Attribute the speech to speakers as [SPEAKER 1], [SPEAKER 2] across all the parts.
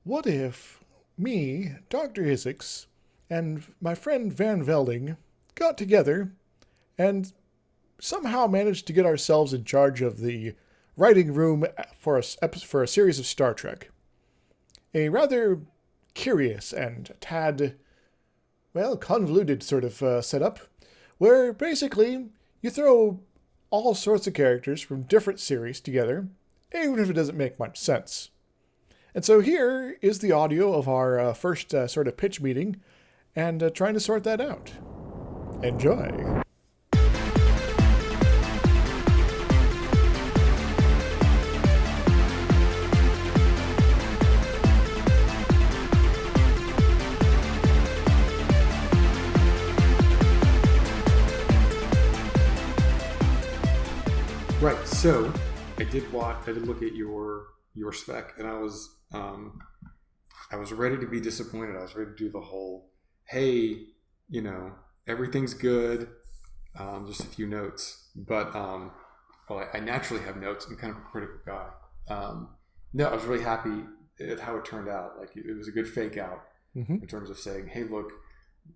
[SPEAKER 1] What if me, Dr. Isix, and my friend VanVelding got together and somehow managed to get ourselves in charge of the writing room for a series of Star Trek? A rather curious and a tad, well, convoluted sort of setup where basically you throw all sorts of characters from different series together, even if it doesn't make much sense. And so here is the audio of our first sort of pitch meeting and trying to sort that out. Enjoy.
[SPEAKER 2] Right. So I did look at your spec, and I was ready to be disappointed. I was ready to do the whole, hey, everything's good, just a few notes. But I naturally have notes. I'm kind of a critical guy. No, I was really happy at how it turned out. Like it was a good fake out in terms of saying, hey, look,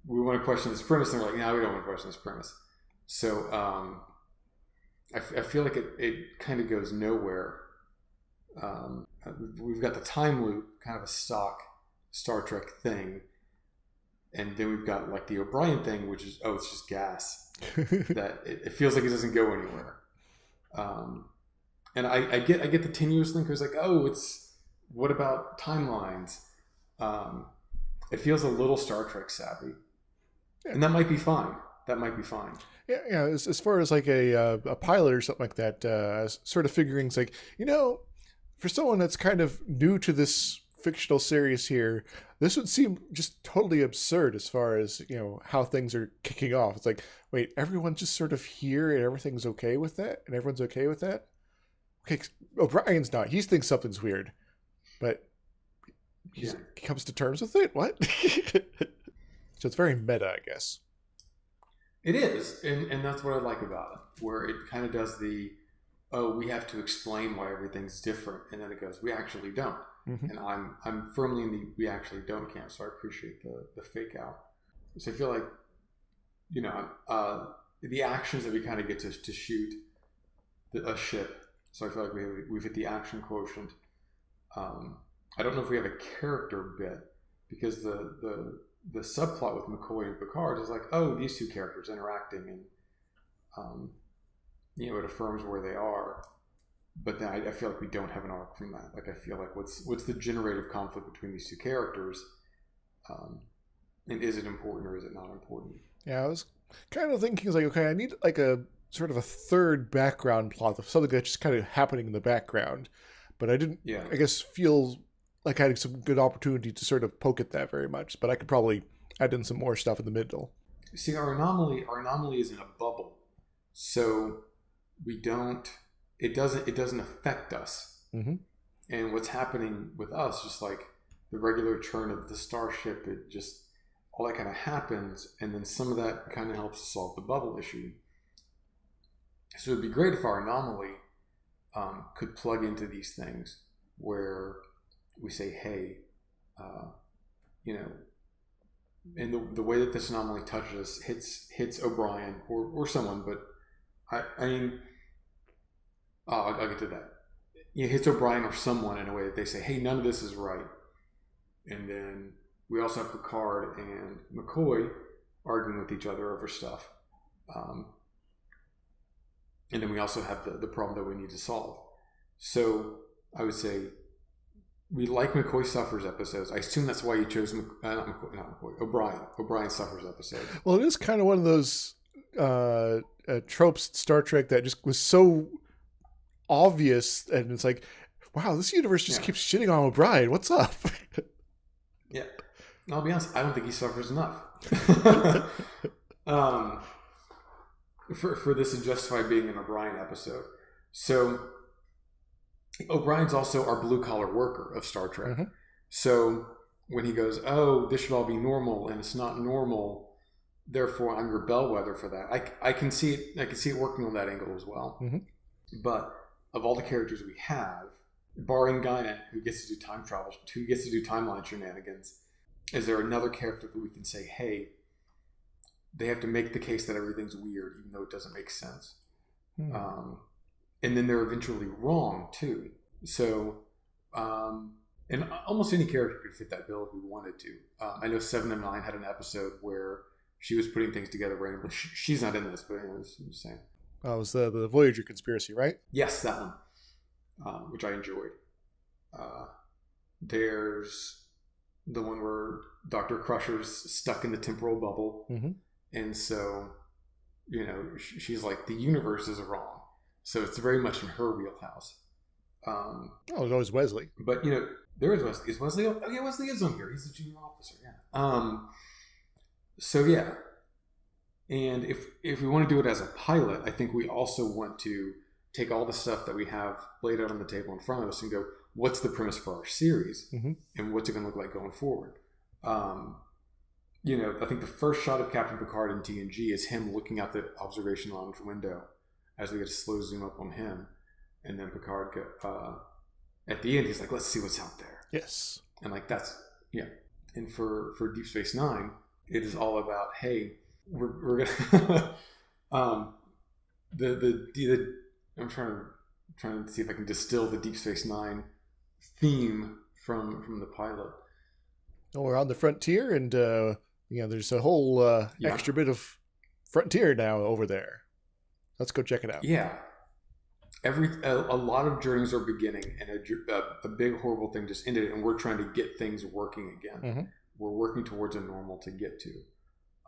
[SPEAKER 2] we want to question this premise, and they're like, no, we don't want to question this premise. So I feel like it kind of goes nowhere. We've got the time loop, kind of a stock Star Trek thing, and then we've got like the O'Brien thing, which is it's just gas. That it feels like it doesn't go anywhere. And I get the tenuous thing because what about timelines? It feels a little Star Trek savvy, and that might be fine.
[SPEAKER 1] Yeah. As far as like a pilot or something like that, sort of figuring it's like, for someone that's kind of new to this fictional series here, this would seem just totally absurd as far as, how things are kicking off. It's like, wait, everyone's just sort of here and everything's okay with that? And everyone's okay with that? Okay, O'Brien's not. He thinks something's weird. But he comes to terms with it? What? So it's very meta, I guess.
[SPEAKER 2] It is, and that's what I like about it, where it kind of does we have to explain why everything's different, and then it goes, we actually don't. And I'm firmly in the we actually don't camp, so I appreciate the fake out. So I feel like, the actions that we kind of get to shoot a ship, so I feel like we've hit the action quotient. I don't know if we have a character bit, because the subplot with McCoy and Picard is like, these two characters interacting, and it affirms where they are. But then I feel like we don't have an arc from that. Like I feel like what's the generative conflict between these two characters, and is it important or is it not important?
[SPEAKER 1] Yeah, I was kind of thinking, like, okay, I need like a sort of a third background plot, something that's just kind of happening in the background. But I didn't, I guess, feel like I had some good opportunity to sort of poke at that very much, but I could probably add in some more stuff in the middle.
[SPEAKER 2] See, our anomaly is in a bubble, so it doesn't affect us. And what's happening with us, just like the regular churn of the starship, it just all that kind of happens, and then some of that kind of helps to solve the bubble issue. So it'd be great if our anomaly could plug into these things where we say, hey, and the way that this anomaly touches us hits O'Brien or someone, but I mean, I'll get to that. It hits O'Brien or someone in a way that they say, hey, none of this is right. And then we also have Picard and McCoy arguing with each other over stuff. And then we also have the problem that we need to solve. So I would say, we like McCoy Suffers episodes. I assume that's why you chose O'Brien. O'Brien Suffers episode.
[SPEAKER 1] Well, it is kind of one of those tropes in Star Trek that just was so obvious, and it's like, wow, this universe just keeps shitting on O'Brien. What's up?
[SPEAKER 2] Yeah. I'll be honest, I don't think he suffers enough. For this to justify being an O'Brien episode. So O'Brien's also our blue-collar worker of Star Trek. So when he goes, this should all be normal, and it's not normal, therefore I'm your bellwether for that. I can see it. I can see it working on that angle as well. But of all the characters we have, barring Guinan, who gets to do time travel, who gets to do timeline shenanigans, is there another character that we can say, hey, they have to make the case that everything's weird, even though it doesn't make sense. And then they're eventually wrong, too. So, and almost any character could fit that bill if we wanted to. I know 7 of 9 had an episode where she was putting things together randomly. She's not in this, but anyways, I'm just saying.
[SPEAKER 1] Oh, it was the Voyager conspiracy, right?
[SPEAKER 2] Yes, that one, which I enjoyed. There's the one where Dr. Crusher's stuck in the temporal bubble.
[SPEAKER 1] Mm-hmm.
[SPEAKER 2] And so, she's like, the universe is wrong. So it's very much in her wheelhouse.
[SPEAKER 1] There's always Wesley.
[SPEAKER 2] But, there is Wesley. Is Wesley? Oh, yeah, Wesley is on here. He's a junior officer, yeah. So, yeah. And if we want to do it as a pilot, I think we also want to take all the stuff that we have laid out on the table in front of us and go, what's the premise for our series?
[SPEAKER 1] Mm-hmm.
[SPEAKER 2] And what's it going to look like going forward? I think the first shot of Captain Picard in TNG is him looking out the observation lounge window as we get a slow zoom up on him. And then Picard, at the end, he's like, let's see what's out there.
[SPEAKER 1] Yes.
[SPEAKER 2] And like, that's, yeah. And for Deep Space Nine, it is all about, hey, we're gonna, I'm trying to see if I can distill the Deep Space Nine theme from the pilot.
[SPEAKER 1] Oh, we're on the frontier, and there's a whole extra bit of frontier now over there. Let's go check it out.
[SPEAKER 2] Yeah, a lot of journeys are beginning, and a big horrible thing just ended, and we're trying to get things working again.
[SPEAKER 1] Mm-hmm.
[SPEAKER 2] We're working towards a normal to get to,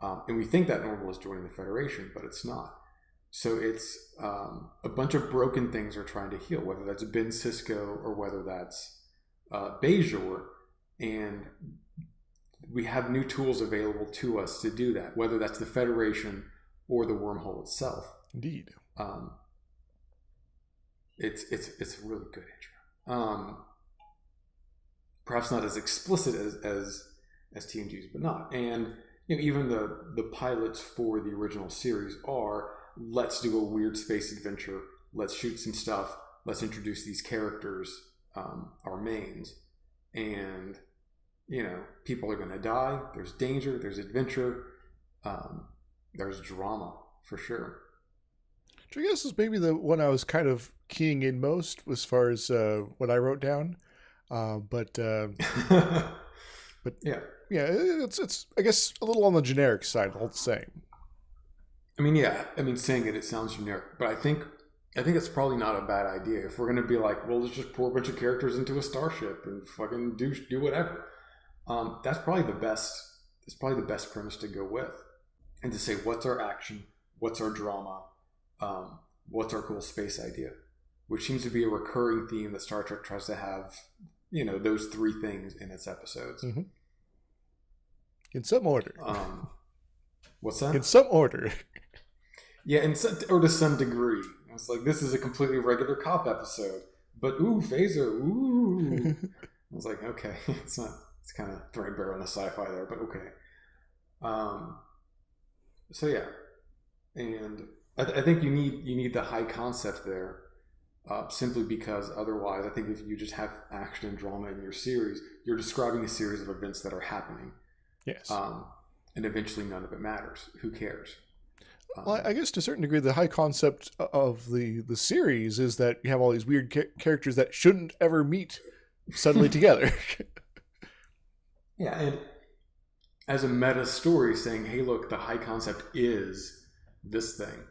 [SPEAKER 2] and we think that normal is joining the Federation, but it's not. So it's a bunch of broken things are trying to heal, whether that's Ben Sisko or whether that's Bajor, and we have new tools available to us to do that, whether that's the Federation or the wormhole itself.
[SPEAKER 1] Indeed.
[SPEAKER 2] It's a really good intro. Perhaps not as explicit as TNG's, but not. And even the pilots for the original series are, let's do a weird space adventure, let's shoot some stuff, let's introduce these characters, our mains, and people are going to die, there's danger, there's adventure, there's drama for sure.
[SPEAKER 1] Which I guess is maybe the one I was kind of keying in most as far as what I wrote down, but yeah, it's I guess a little on the generic side, all the same.
[SPEAKER 2] Saying it sounds generic, but I think it's probably not a bad idea if we're going to be like, well, let's just pour a bunch of characters into a starship and fucking do whatever. That's probably the best. It's probably the best premise to go with, and to say what's our action, what's our drama, what's our cool space idea, which seems to be a recurring theme that Star Trek tries to have. Those 3 things in its episodes.
[SPEAKER 1] Mm-hmm. In some order.
[SPEAKER 2] What's that?
[SPEAKER 1] In some order.
[SPEAKER 2] Yeah, or to some degree. It's like, this is a completely regular cop episode, but phaser, ooh. I was like, okay, it's kind of threadbare on the sci-fi there, but okay. So yeah, and I think you need the high concept there, simply because otherwise, I think if you just have action and drama in your series, you're describing a series of events that are happening.
[SPEAKER 1] Yes.
[SPEAKER 2] And eventually none of it matters. Who cares?
[SPEAKER 1] Well, I guess to a certain degree, the high concept of the series is that you have all these weird characters that shouldn't ever meet suddenly together.
[SPEAKER 2] Yeah, and as a meta story saying, hey, look, the high concept is this thing.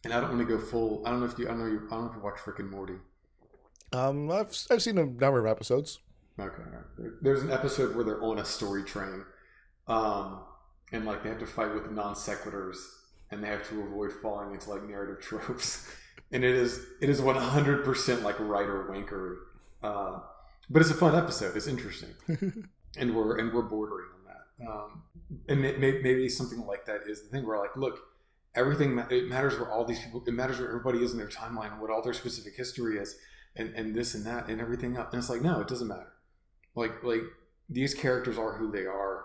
[SPEAKER 2] And I don't want to go full. I don't know if you watch Rick and Morty.
[SPEAKER 1] I've seen a number of episodes.
[SPEAKER 2] Okay, right. There's an episode where they're on a story train, and like they have to fight with non sequiturs, and they have to avoid falling into like narrative tropes. And it is 100% like writer wankery, but it's a fun episode. It's interesting, and we're bordering on that. And maybe something like that is the thing where like, look. Everything, it matters where all these people, it matters where everybody is in their timeline and what all their specific history is and this and that and everything else. And it's like, no, it doesn't matter. Like these characters are who they are,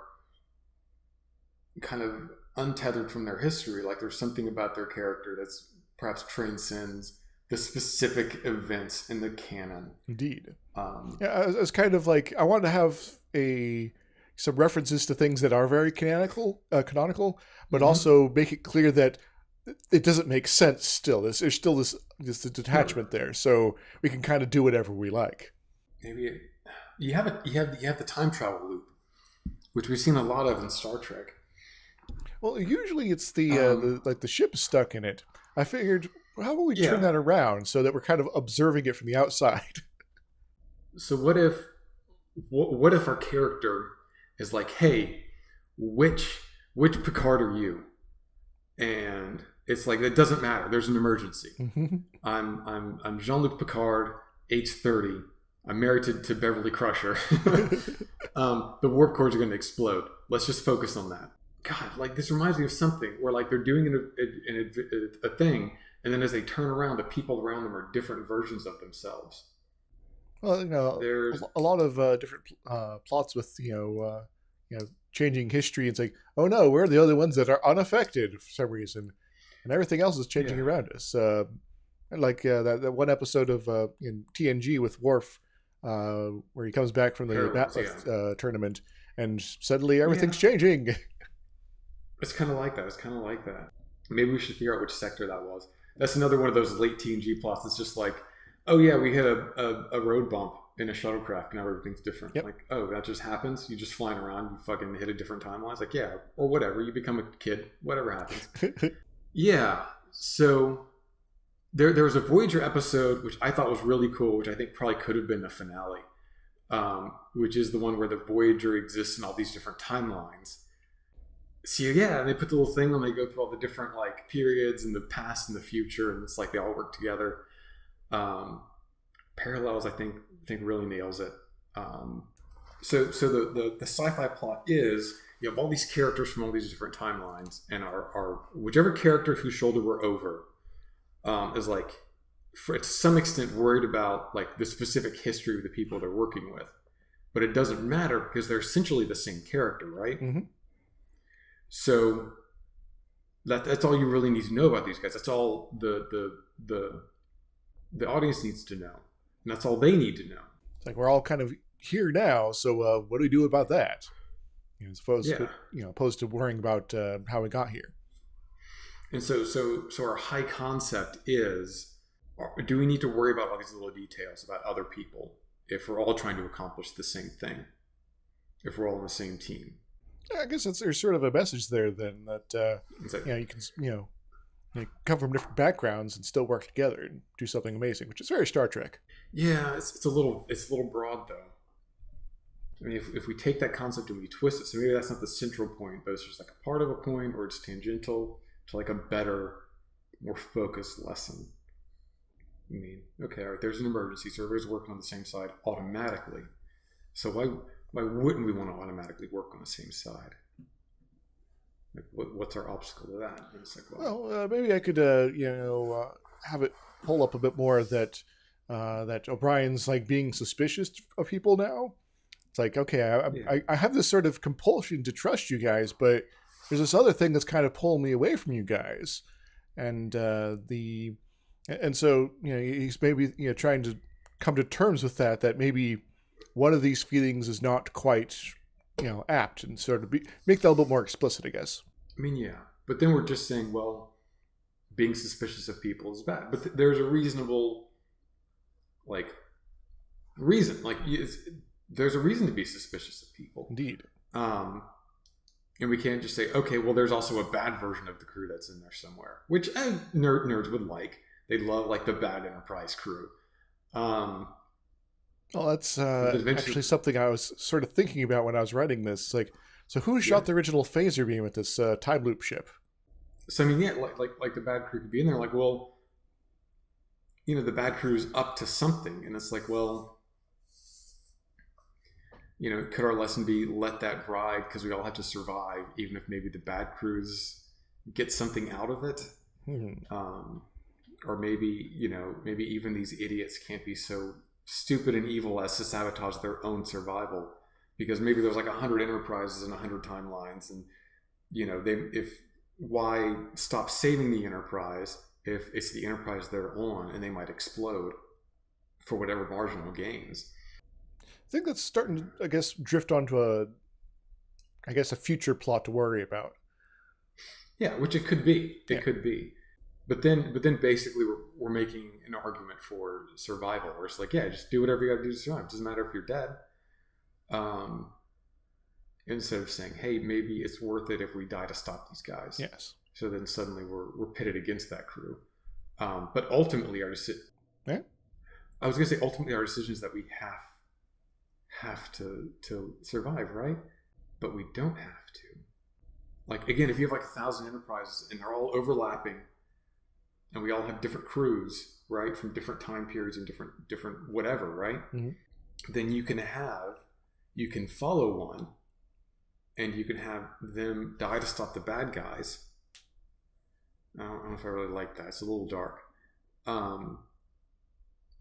[SPEAKER 2] kind of untethered from their history. Like there's something about their character that's perhaps transcends the specific events in the canon.
[SPEAKER 1] Indeed.
[SPEAKER 2] Um,
[SPEAKER 1] Yeah, it's kind of like I want to have some references to things that are very canonical, but
[SPEAKER 2] mhm.
[SPEAKER 1] also make it clear that it doesn't make sense. Still, there's still this
[SPEAKER 2] Sure.
[SPEAKER 1] detachment there, so we can kind of do whatever we like.
[SPEAKER 2] Maybe you have the time travel loop, which we've seen a lot of in Star Trek.
[SPEAKER 1] Well, usually it's
[SPEAKER 2] Um,
[SPEAKER 1] the like the ship is stuck in it. I figured, how about we turn
[SPEAKER 2] yeah.
[SPEAKER 1] that around so that we're kind of observing it from the outside?
[SPEAKER 2] So what if our character is like, hey, which Picard are you? And it's like it doesn't matter. There's an emergency. I'm Jean Luc Picard, age 30. I'm married to Beverly Crusher. The warp cores are going to explode. Let's just focus on that. God, like this reminds me of something where like they're doing a thing, and then as they turn around, the people around them are different versions of themselves.
[SPEAKER 1] Well,
[SPEAKER 2] There's
[SPEAKER 1] a lot of different plots with changing history. It's like, oh no, we're the only ones that are unaffected for some reason, and everything else is changing
[SPEAKER 2] yeah,
[SPEAKER 1] around us. Like that one episode of in TNG with Worf, where he comes back from the
[SPEAKER 2] parallels. Yeah,
[SPEAKER 1] tournament, and suddenly
[SPEAKER 2] yeah.
[SPEAKER 1] everything's changing.
[SPEAKER 2] It's kind of like that. It's kind of like that. Maybe we should figure out which sector that was. That's another one of those late TNG plots. It's just like, oh yeah, we hit a road bump in a shuttlecraft. Now everything's different.
[SPEAKER 1] Yep.
[SPEAKER 2] Like, oh, that just happens. You just flying around. You fucking hit a different timeline. It's like, yeah, or whatever. You become a kid. Whatever happens. Yeah. So there was a Voyager episode which I thought was really cool, which I think probably could have been the finale, which is the one where the Voyager exists in all these different timelines. So yeah, and they put the little thing when they go through all the different like periods and the past and the future, and it's like they all work together. Um, Parallels, I think really nails it. Um, so the sci-fi plot is you have all these characters from all these different timelines, and our whichever character whose shoulder we're over is like for to some extent worried about like the specific history of the people they're working with, but it doesn't matter because they're essentially the same character, right?
[SPEAKER 1] Hmm.
[SPEAKER 2] So that's all you really need to know about these guys. That's all the audience needs to know, and that's all they need to know.
[SPEAKER 1] It's like we're all kind of here now, so what do we do about that? As opposed
[SPEAKER 2] Yeah,
[SPEAKER 1] to, opposed to worrying about how we got here.
[SPEAKER 2] and so our high concept is: do we need to worry about all these little details about other people if we're all trying to accomplish the same thing? If we're all on the same team,
[SPEAKER 1] Yeah, I guess there's sort of a message there then that
[SPEAKER 2] it's like,
[SPEAKER 1] you can come from different backgrounds and still work together and do something amazing, which is very Star Trek.
[SPEAKER 2] yeah, it's a little broad though. I mean, if we take that concept and we twist it, so maybe that's not the central point, but it's just like a part of a point, or it's tangential to like a better, more focused lesson. I mean, okay, all right, there's an emergency, so everybody's working on the same side automatically. So why wouldn't we want to automatically work on the same side? Like, what's our obstacle to that? And it's like, well,
[SPEAKER 1] Well, maybe I could have it pull up a bit more that that O'Brien's like being suspicious of people now. It's like, okay,
[SPEAKER 2] yeah,
[SPEAKER 1] I have this sort of compulsion to trust you guys, but there's this other thing that's kind of pulling me away from you guys, and so he's maybe trying to come to terms with that maybe one of these feelings is not quite apt, and sort of make that a little bit more explicit, I guess.
[SPEAKER 2] I mean, yeah, but then we're just saying, well, being suspicious of people is bad, but there's a reasonable like reason, like there's a reason to be suspicious of people.
[SPEAKER 1] Indeed.
[SPEAKER 2] Um, and we can't just say, okay, well, there's also a bad version of the crew that's in there somewhere, which nerds would like. They love like the bad Enterprise crew. Um,
[SPEAKER 1] Well, that's
[SPEAKER 2] but eventually,
[SPEAKER 1] actually something I was sort of thinking about when I was writing this. It's like, so who
[SPEAKER 2] yeah.
[SPEAKER 1] shot the original phaser beam at this time loop ship?
[SPEAKER 2] So I mean, yeah, like the bad crew could be in there. Like, well, the bad crew's up to something, and it's like, well, could our lesson be let that ride because we all have to survive, even if maybe the bad crews get something out of it,
[SPEAKER 1] Hmm.
[SPEAKER 2] or maybe even these idiots can't be so stupid and evil as to sabotage their own survival, because maybe there's like 100 enterprises and 100 timelines, and they if why stop saving the enterprise if it's the Enterprise they're on and they might explode for whatever marginal gains.
[SPEAKER 1] I think that's starting to, I guess, drift onto a future plot to worry about.
[SPEAKER 2] Yeah, which it could be. It could be. But then basically we're making an argument for survival, where it's like, yeah, just do whatever you got to do to survive. It doesn't matter if you're dead. Instead of saying, hey, maybe it's worth it if we die to stop these guys.
[SPEAKER 1] Yes.
[SPEAKER 2] So then suddenly we're pitted against that crew. But ultimately our decision.
[SPEAKER 1] Yeah.
[SPEAKER 2] I was going to say ultimately our decisions that we have to survive, right? But we don't have to. Like, again, if you have like 1,000 Enterprises and they're all overlapping and we all have different crews, right, from different time periods and different whatever, right?
[SPEAKER 1] Mm-hmm.
[SPEAKER 2] Then you can follow one and you can have them die to stop the bad guys. I don't know if I really like that. It's a little dark. And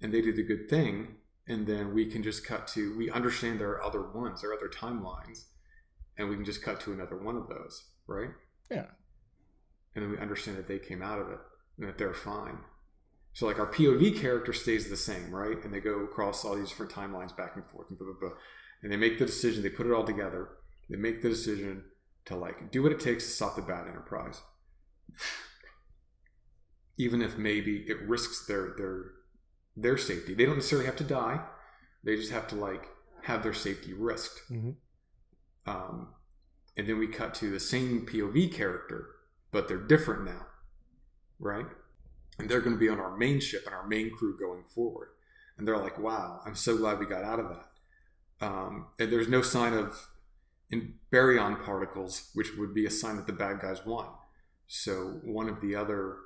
[SPEAKER 2] they do the good thing, and then we can just we understand there are other ones, there are other timelines, and we can just cut to another one of those, right?
[SPEAKER 1] Yeah.
[SPEAKER 2] And then we understand that they came out of it and that they're fine. So like our POV character stays the same, right? And they go across all these different timelines back and forth and blah, blah, blah. And they make the decision, they put it all together. They make the decision to like do what it takes to stop the bad Enterprise. Even if maybe it risks their safety. They don't necessarily have to die. They just have to like have their safety risked.
[SPEAKER 1] Mm-hmm.
[SPEAKER 2] And then we cut to the same POV character, but they're different now, right? And they're going to be on our main ship and our main crew going forward. And they're like, wow, I'm so glad we got out of that. And there's no sign of baryon particles, which would be a sign that the bad guys won. So one of the other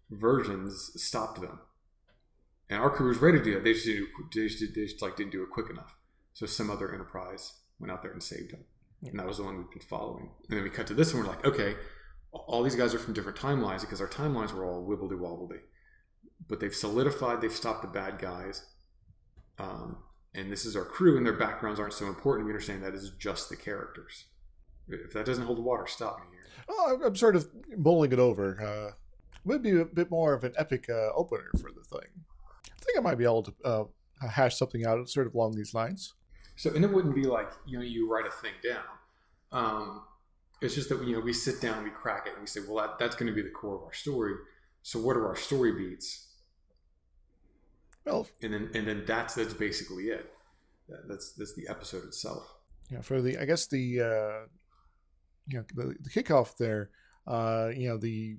[SPEAKER 2] versions stopped them. And our crew was ready to do that. They just didn't do it quick enough. So some other Enterprise went out there and saved them. And that was the one we've been following. And then we cut to this one. We're like, okay, all these guys are from different timelines because our timelines were all wibbledy-wobbledy. But they've solidified, they've stopped the bad guys. And this is our crew, and their backgrounds aren't so important. We understand that is just the characters. If that doesn't hold water, stop me here.
[SPEAKER 1] Oh, I'm sort of mulling it over. Maybe a bit more of an epic opener for the thing. I think I might be able to hash something out sort of along these lines.
[SPEAKER 2] So, and it wouldn't be like, you write a thing down. It's just that, we sit down, we crack it, and we say, well, that's going to be the core of our story. So what are our story beats?
[SPEAKER 1] Well,
[SPEAKER 2] and then that's basically it. That's the episode itself.
[SPEAKER 1] Yeah, for the kickoff there, the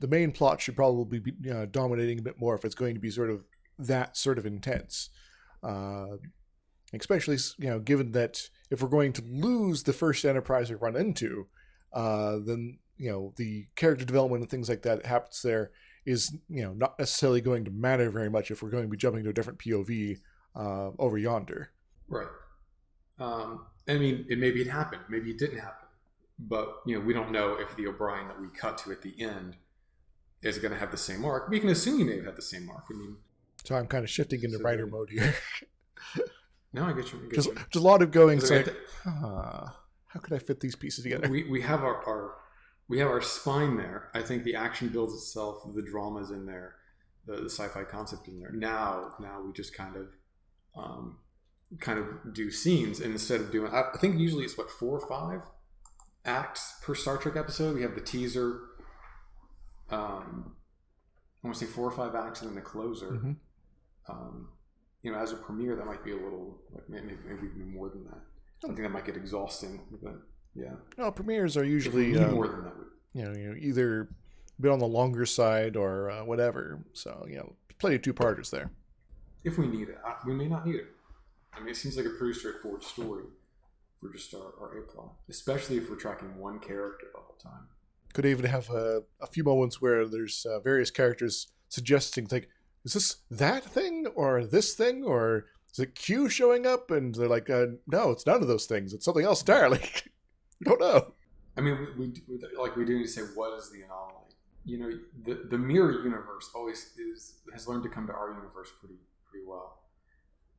[SPEAKER 1] main plot should probably be dominating a bit more if it's going to be sort of intense. Especially, given that if we're going to lose the first Enterprise we run into, then, the character development and things like that happens there is, not necessarily going to matter very much if we're going to be jumping to a different POV over yonder.
[SPEAKER 2] Right. I mean, maybe it happened. Maybe it didn't happen. But, we don't know if the O'Brien that we cut to at the end is going to have the same arc. We can assume he may have had the same arc. I mean,
[SPEAKER 1] so I'm kind of shifting into writer mode here.
[SPEAKER 2] No, I get you.
[SPEAKER 1] Just a lot of going. How could I fit these pieces together?
[SPEAKER 2] We have our spine there. I think the action builds itself. The drama's in there. The sci-fi concept in there. Now we just kind of do scenes, and instead of doing, I think usually it's 4 or 5 acts per Star Trek episode. We have the teaser. I want to say 4 or 5 acts, and then the closer.
[SPEAKER 1] Mm-hmm.
[SPEAKER 2] As a premiere, that might be a little, maybe even more than that. I think that might get exhausting, but yeah.
[SPEAKER 1] No, premieres are usually
[SPEAKER 2] more than that.
[SPEAKER 1] Either a bit on the longer side or whatever. So plenty of 2-parters there.
[SPEAKER 2] If we need it, we may not need it. I mean, it seems like a pretty straightforward story for just our A plot, especially if we're tracking one character the whole time.
[SPEAKER 1] Could even have a few moments where there's various characters suggesting, like, is this that thing or this thing, or is it Q showing up? And they're like, no, it's none of those things. It's something else entirely. We don't know.
[SPEAKER 2] I mean, we do need to say, what is the anomaly? The mirror universe has learned to come to our universe pretty well.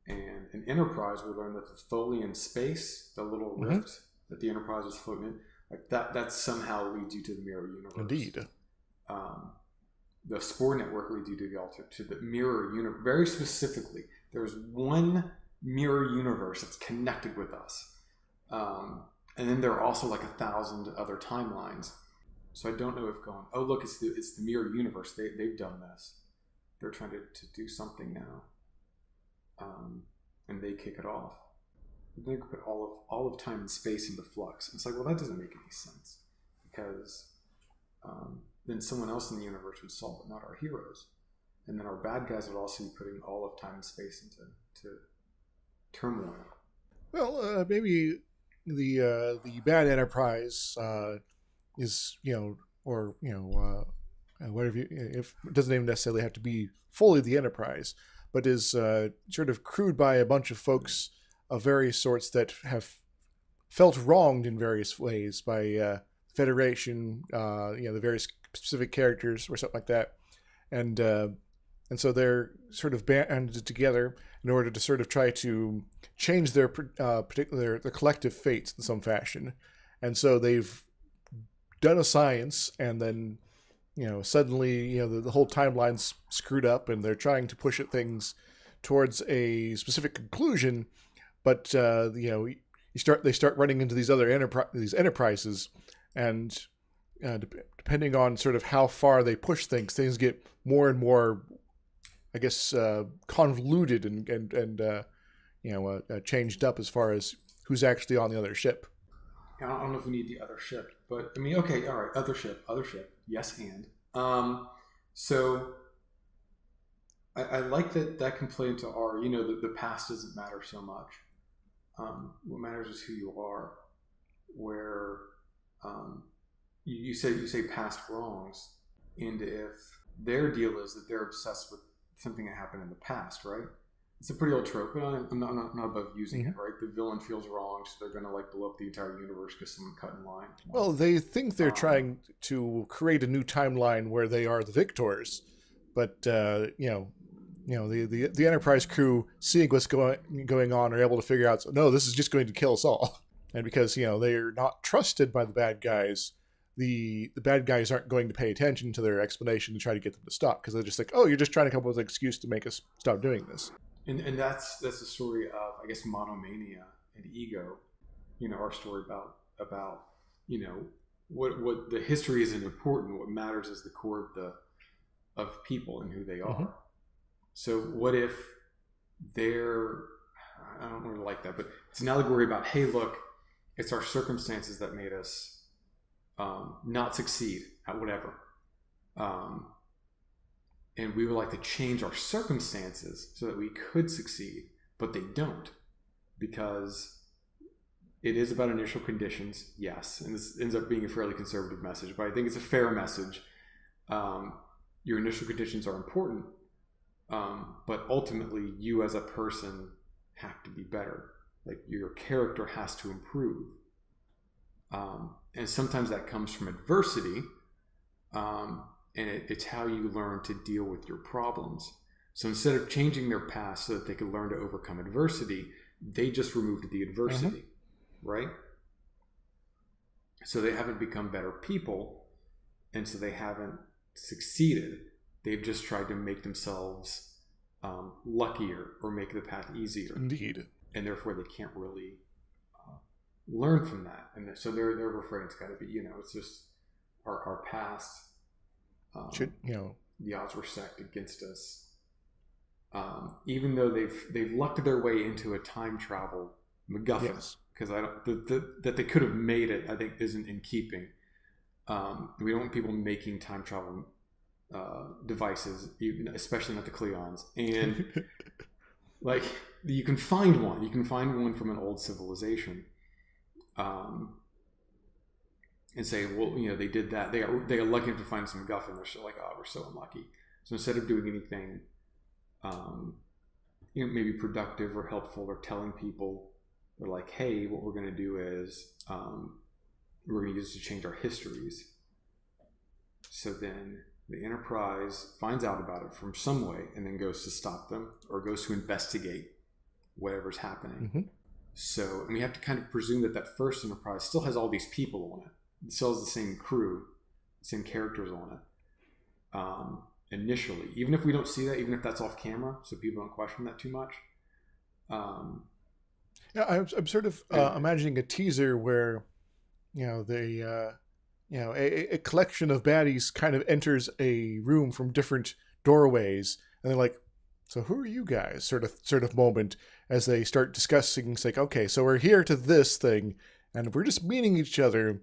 [SPEAKER 2] And in Enterprise, we learned that the Tholian space, the little rift that the Enterprise is floating in, like that somehow leads you to the mirror universe.
[SPEAKER 1] Indeed.
[SPEAKER 2] the Spore Network leads you to the mirror universe. Very specifically, there's one mirror universe that's connected with us, and then there are also like 1,000 other timelines. So I don't know if going, oh look, it's the mirror universe. They've done this. They're trying to do something now, and they kick it off. They put all of time and space into flux. And it's like, well, that doesn't make any sense, because then someone else in the universe would solve it, not our heroes. And then our bad guys would also be putting all of time and space into turmoil.
[SPEAKER 1] Well, maybe the bad Enterprise is, or whatever. If it doesn't even necessarily have to be fully the Enterprise, but is sort of crewed by a bunch of folks of various sorts that have felt wronged in various ways by Federation, the various specific characters or something like that, and so they're sort of banded together in order to sort of try to change their particular the collective fates in some fashion, and so they've done a science, and then suddenly the whole timeline's screwed up, and they're trying to push things towards a specific conclusion, but they start running into these other enterprises, and depending on sort of how far they push things get more and more, I guess, convoluted and changed up as far as who's actually on the other ship.
[SPEAKER 2] I don't know if we need the other ship, but I mean, okay, all right, other ship, yes, and so I like that can play into our, the past doesn't matter so much. What matters is who you are. Where you say past wrongs, and if their deal is that they're obsessed with something that happened in the past, right? It's a pretty old trope, but I'm not above using it, right? The villain feels wrong, so they're going to blow up the entire universe because someone cut in line.
[SPEAKER 1] Well, they think they're trying to create a new timeline where they are the victors, but the Enterprise crew, seeing what's going on, are able to figure out, no, this is just going to kill us all. And because they're not trusted by the bad guys, the bad guys aren't going to pay attention to their explanation to try to get them to stop, because they're just like, oh, you're just trying to come up with an excuse to make us stop doing this.
[SPEAKER 2] And that's the story of, I guess, monomania and ego. Our story about what the history isn't important. What matters is the core of people and who they are. Mm-hmm. So what if I don't really like that, but it's an allegory about, hey, look, it's our circumstances that made us not succeed at whatever. And we would like to change our circumstances so that we could succeed, but they don't, because it is about initial conditions, yes, and this ends up being a fairly conservative message, but I think it's a fair message. Your initial conditions are important, but ultimately you as a person have to be better. Like, your character has to improve. And sometimes that comes from adversity, and it's how you learn to deal with your problems. So instead of changing their past so that they could learn to overcome adversity, they just removed the adversity, mm-hmm. right? So they haven't become better people, and so they haven't succeeded. They've just tried to make themselves luckier or make the path easier.
[SPEAKER 1] Indeed.
[SPEAKER 2] And therefore they can't really learn from that. And so they're afraid it's got to be, it's just our past. The odds were stacked against us. Even though they've lucked their way into a time travel MacGuffin, because that they could have made it, I think, isn't in keeping. We don't want people making time travel devices, even especially not the Cleons. And you can find one. You can find one from an old civilization. And say, well, they did that. They are lucky enough to find some MacGuffin. They're still like, oh, we're so unlucky. So instead of doing anything, maybe productive or helpful, or telling people, they're like, hey, what we're going to do is we're going to use it to change our histories. So then the Enterprise finds out about it from some way, and then goes to stop them, or goes to investigate whatever's happening. Mm-hmm. So, and we have to kind of presume that first Enterprise still has all these people on it. It still has the same crew, the same characters on it. initially, even if we don't see that, even if that's off camera, so people don't question that too much.
[SPEAKER 1] Yeah, I'm sort of imagining a teaser where, a collection of baddies kind of enters a room from different doorways, and they're like, "So who are you guys?" Sort of moment as they start discussing. It's like, okay, so we're here to this thing, and we're just meeting each other,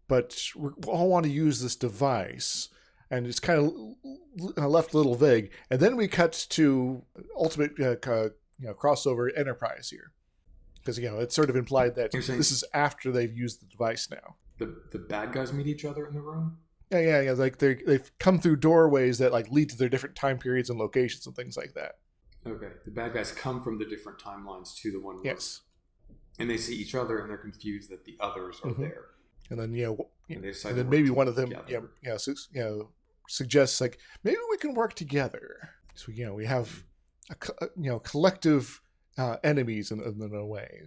[SPEAKER 1] but we all want to use this device, and it's kind of left a little vague. And then we cut to ultimate crossover Enterprise here, because it's sort of implied that this is after they've used the device now.
[SPEAKER 2] The bad guys meet each other in the room?
[SPEAKER 1] Yeah. Like they've come through doorways that like lead to their different time periods and locations and things like that.
[SPEAKER 2] Okay. The bad guys come from the different timelines to the one room.
[SPEAKER 1] Yes.
[SPEAKER 2] And they see each other and they're confused that the others are there.
[SPEAKER 1] And then
[SPEAKER 2] and
[SPEAKER 1] then maybe one of them suggests like maybe we can work together. So we have a collective enemies in a way.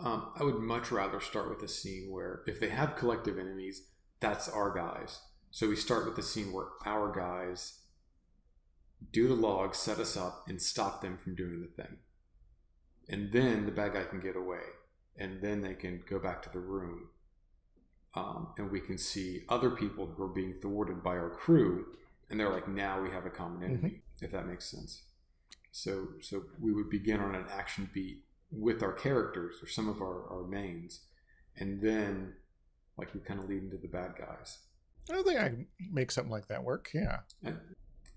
[SPEAKER 2] I would much rather start with a scene where if they have collective enemies, that's our guys. So we start with the scene where our guys do the log, set us up, and stop them from doing the thing. And then the bad guy can get away. And then they can go back to the room. And we can see other people who are being thwarted by our crew. And they're like, now we have a common enemy, if that makes sense. So we would begin on an action beat with our characters or some of our mains, and then like we kind of lead into the bad guys.
[SPEAKER 1] I don't think I can make something like that work. Yeah.
[SPEAKER 2] And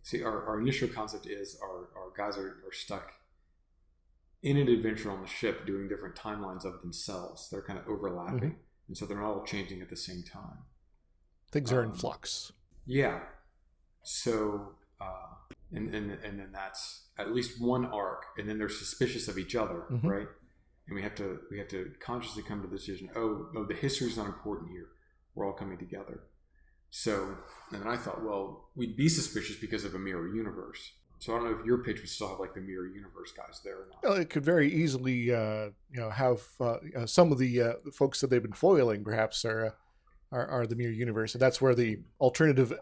[SPEAKER 2] see, our initial concept is our guys are stuck in an adventure on the ship doing different timelines of themselves. They're kind of overlapping, and so they're not all changing at the same time.
[SPEAKER 1] Things are in flux.
[SPEAKER 2] Yeah. So and then that's at least one arc, and then they're suspicious of each other, right? And we have to consciously come to the decision, oh, the history's not important here. We're all coming together. So, and then I thought, well, we'd be suspicious because of a mirror universe. So I don't know if your pitch would still have like the mirror universe guys there or not.
[SPEAKER 1] Well, it could very easily, have some of the folks that they've been foiling perhaps are the mirror universe, and that's where the alternative,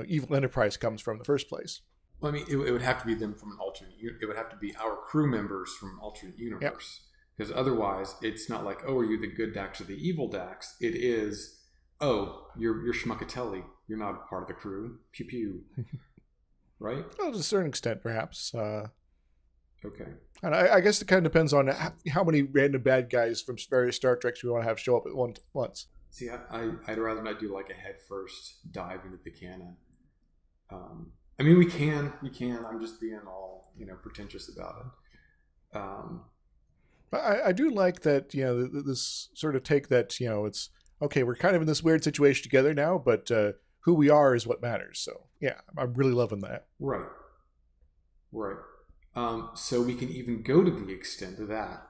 [SPEAKER 1] evil enterprise comes from in the first place.
[SPEAKER 2] Well, I mean, it would have to be them from an alternate. It would have to be our crew members from an alternate universe, because otherwise, it's not like, oh, are you the good Dax or the evil Dax? It is, oh, you're Schmuckatelli. You're not a part of the crew. Pew pew. Right?
[SPEAKER 1] Well, to a certain extent, perhaps.
[SPEAKER 2] Okay.
[SPEAKER 1] And I guess it kind of depends on how many random bad guys from various Star Treks we want to have show up at once.
[SPEAKER 2] See, I'd rather not do like a head first dive into the canon. I mean, we can. I'm just being all, pretentious about it.
[SPEAKER 1] I do like that, this sort of take that, it's, okay, we're kind of in this weird situation together now, but who we are is what matters. So, yeah, I'm really loving that.
[SPEAKER 2] Right. So we can even go to the extent of that,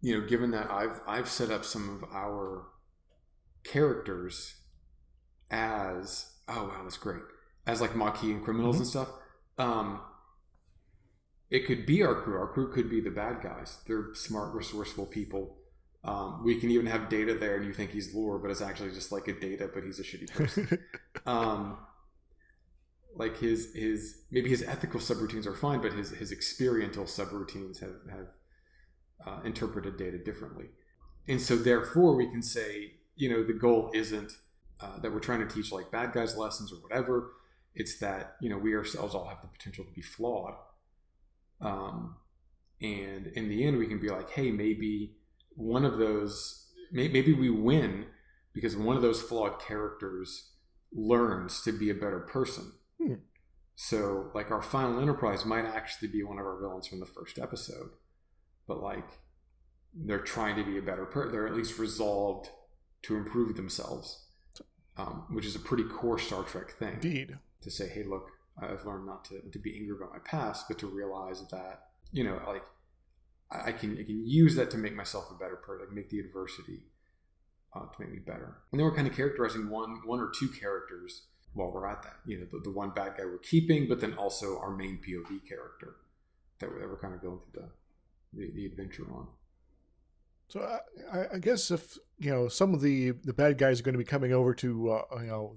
[SPEAKER 2] given that I've set up some of our characters as, oh, wow, that's great. As like Maquis and criminals and stuff. It could be our crew. Our crew could be the bad guys. They're smart, resourceful people. We can even have Data there, and you think he's lore, but it's actually just like a Data, but he's a shitty person. Like his maybe his ethical subroutines are fine, but his experiential subroutines have interpreted Data differently. And so therefore we can say, the goal isn't that we're trying to teach like bad guys lessons or whatever. It's that, we ourselves all have the potential to be flawed. And in the end, we can be like, hey, maybe one of those, maybe we win because one of those flawed characters learns to be a better person. So like our final Enterprise might actually be one of our villains from the first episode, but like they're trying to be a better person. They're at least resolved to improve themselves, which is a pretty core Star Trek thing.
[SPEAKER 1] Indeed.
[SPEAKER 2] To say, hey, look, I've learned not to be angry about my past, but to realize that, like I can use that to make myself a better person, like make the adversity to make me better. And then we're kind of characterizing one or two characters while we're at that. The one bad guy we're keeping, but then also our main POV character that we're kind of going through the adventure on.
[SPEAKER 1] So I guess if some of the bad guys are going to be coming over to